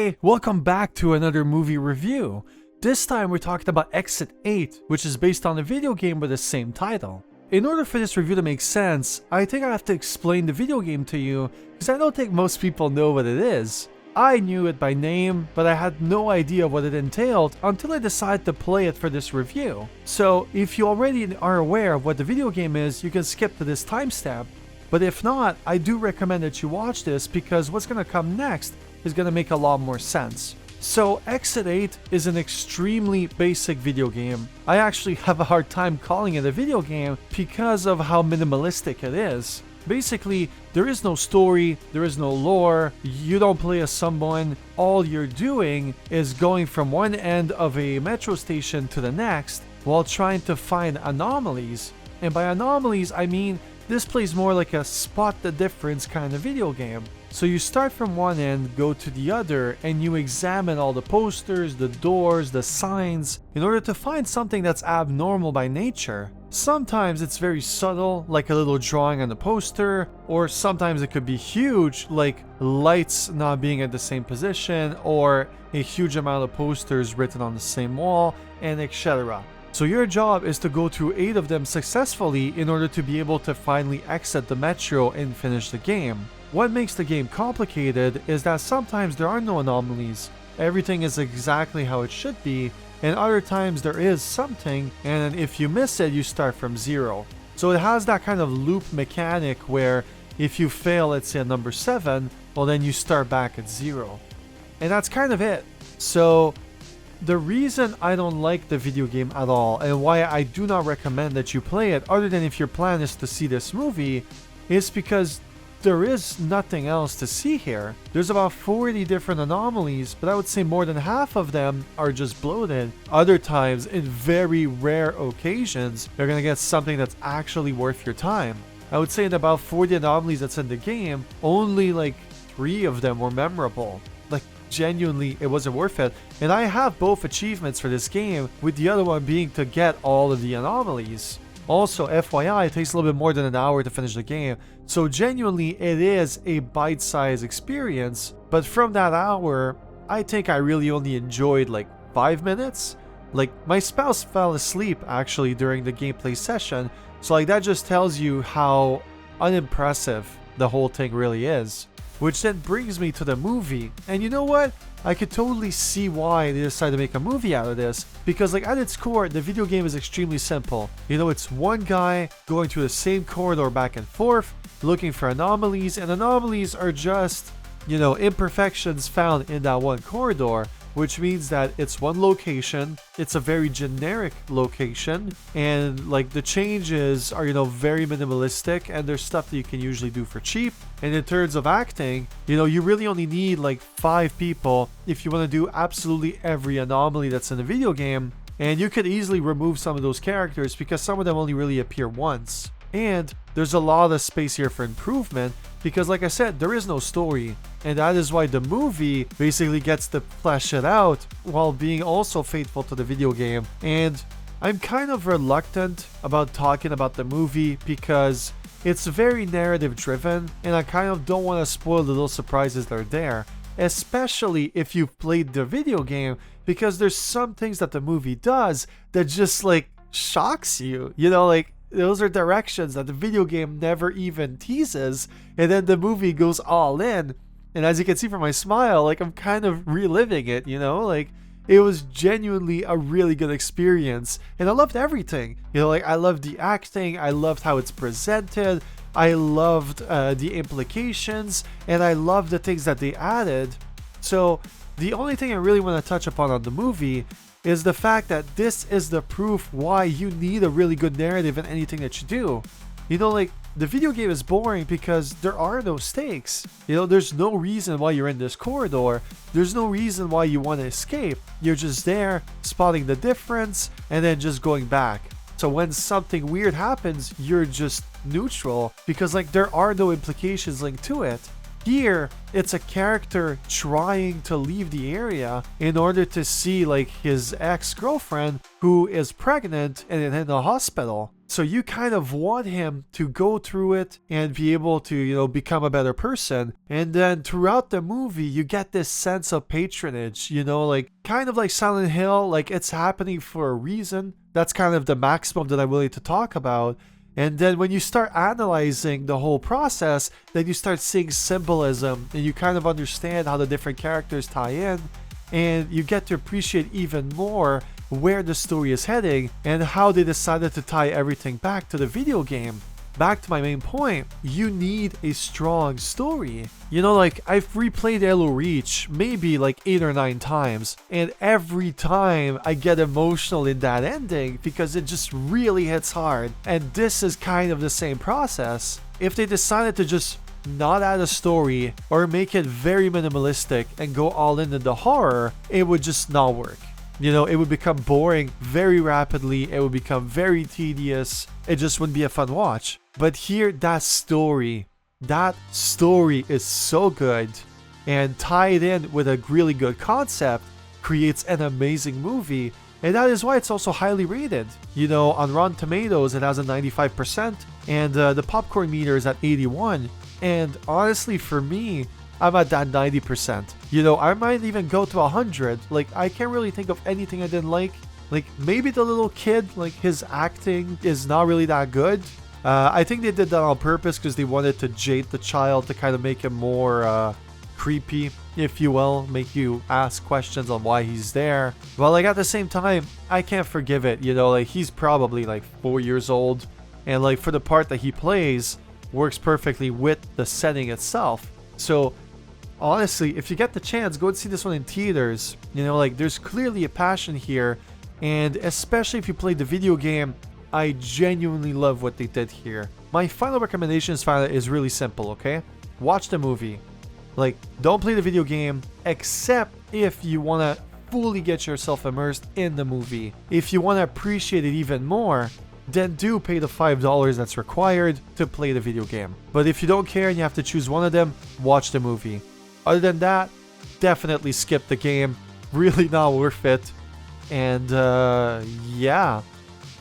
Hey, welcome back to another movie review. This time we're talking about Exit 8, which is based on a video game with the same title. In order for this review to make sense, I think I have to explain the video game to you, because I don't think most people know what it is. I knew it by name, but I had no idea what it entailed until I decided to play it for this review. So if you already are aware of what the video game is, you can skip to this timestamp. But if not, I do recommend that you watch this because what's going to come next is going to make a lot more sense. So Exit 8 is an extremely basic video game. I actually have a hard time calling it a video game because of how minimalistic it is. Basically, there is no story, there is no lore, you don't play as someone. All you're doing is going from one end of a metro station to the next while trying to find anomalies. And by anomalies, I mean this plays more like a spot the difference kind of video game. So you start from one end, go to the other, and you examine all the posters, the doors, the signs, in order to find something that's abnormal by nature. Sometimes it's very subtle, like a little drawing on the poster, or sometimes it could be huge, like lights not being at the same position, or a huge amount of posters written on the same wall, and etc. So your job is to go through 8 of them successfully in order to be able to finally exit the metro and finish the game. What makes the game complicated is that sometimes there are no anomalies. Everything is exactly how it should be, and other times there is something, and if you miss it, you start from 0. So it has that kind of loop mechanic where if you fail, let's say at number 7, well then you start back at 0. And that's kind of it. So the reason I don't like the video game at all, and why I do not recommend that you play it, other than if your plan is to see this movie, is because there is nothing else to see here. There's about 40 different anomalies, but I would say more than half of them are just bloated. Other times, in very rare occasions, you're gonna get something that's actually worth your time. I would say in about 40 anomalies that's in the game, only like 3 of them were memorable. Like genuinely, it wasn't worth it. And I have both achievements for this game, with the other one being to get all of the anomalies. Also, FYI, it takes a little bit more than an hour to finish the game, so genuinely it is a bite-sized experience, but from that hour, I think I really only enjoyed like 5 minutes. Like, my spouse fell asleep actually during the gameplay session, so like that just tells you how unimpressive the whole thing really is. Which then brings me to the movie, and you know what? I could totally see why they decided to make a movie out of this, because like at its core, the video game is extremely simple. You know, it's one guy going through the same corridor back and forth, looking for anomalies, and anomalies are just, you know, imperfections found in that one corridor, which means that it's one location, it's a very generic location, and like the changes are, you know, very minimalistic, and there's stuff that you can usually do for cheap. And in terms of acting, you know, you really only need like 5 people if you want to do absolutely every anomaly that's in the video game, and you could easily remove some of those characters because some of them only really appear once. And there's a lot of space here for improvement because, like I said, there is no story, and that is why the movie basically gets to flesh it out while being also faithful to the video game. And I'm kind of reluctant about talking about the movie because it's very narrative driven, and I kind of don't want to spoil the little surprises that are there, especially if you've played the video game, because there's some things that the movie does that just like shocks you, you know, like those are directions that the video game never even teases, and then the movie goes all in. And as you can see from my smile, like I'm kind of reliving it, you know, like it was genuinely a really good experience, and I loved everything. You know, like I loved the acting, I loved how it's presented, I loved the implications, and I loved the things that they added. So the only thing I really want to touch upon on the movie is the fact that this is the proof why you need a really good narrative in anything that you do. You know, like the video game is boring because there are no stakes. You know, there's no reason why you're in this corridor. There's no reason why you want to escape. You're just there, spotting the difference, and then just going back. So when something weird happens, you're just neutral because like there are no implications linked to it. Here, it's a character trying to leave the area in order to see like his ex-girlfriend who is pregnant and in the hospital. So you kind of want him to go through it and be able to, become a better person. And then throughout the movie, you get this sense of patronage, like kind of like Silent Hill, like it's happening for a reason. That's kind of the maximum that I'm willing to talk about. And then when you start analyzing the whole process, then you start seeing symbolism and you kind of understand how the different characters tie in. And you get to appreciate even more where the story is heading and how they decided to tie everything back to the video game. Back to my main point, you need a strong story. Like I've replayed Halo Reach maybe like 8 or 9 times, and every time I get emotional in that ending because it just really hits hard. And this is kind of the same process. If they decided to just not add a story or make it very minimalistic and go all into the horror, it would just not work. It would become boring very rapidly. It would become very tedious. It just wouldn't be a fun watch. But here, that story is so good, and tied in with a really good concept creates an amazing movie. And that is why it's also highly rated. On Rotten Tomatoes, it has a 95%, and the popcorn meter is at 81. And honestly, for me, I'm at that 90%. I might even go to 100. Like, I can't really think of anything I didn't like. Like, maybe the little kid, like, his acting is not really that good. I think they did that on purpose because they wanted to jade the child to kind of make him more creepy, if you will. Make you ask questions on why he's there. But, like, at the same time, I can't forgive it. Like, he's probably, like, 4 years old. And, like, for the part that he plays, works perfectly with the setting itself. So, honestly, if you get the chance, go and see this one in theaters. Like, there's clearly a passion here, and especially if you played the video game, I genuinely love what they did here. My final recommendation is really simple, okay? Watch the movie. Like, don't play the video game, except if you want to fully get yourself immersed in the movie. If you want to appreciate it even more, then do pay the $5 that's required to play the video game. But if you don't care and you have to choose one of them, watch the movie. Other than that, definitely skip the game. Really not worth it. And yeah,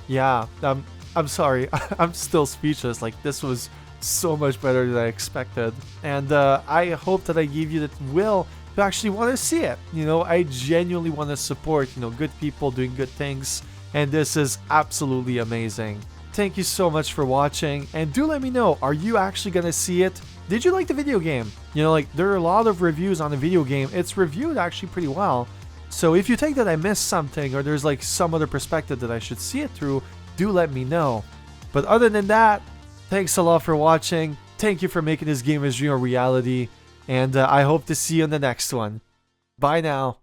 I'm sorry. I'm still speechless. Like, this was so much better than I expected. And I hope that I gave you the will to actually want to see it. I genuinely want to support, good people doing good things. And this is absolutely amazing. Thank you so much for watching, and do let me know, are you actually gonna see it? Did you like the video game? Like, there are a lot of reviews on the video game. It's reviewed actually pretty well. So if you think that I missed something, or there's like some other perspective that I should see it through, do let me know. But other than that, thanks a lot for watching. Thank you for making this game a dream a reality, and I hope to see you in the next one. Bye now.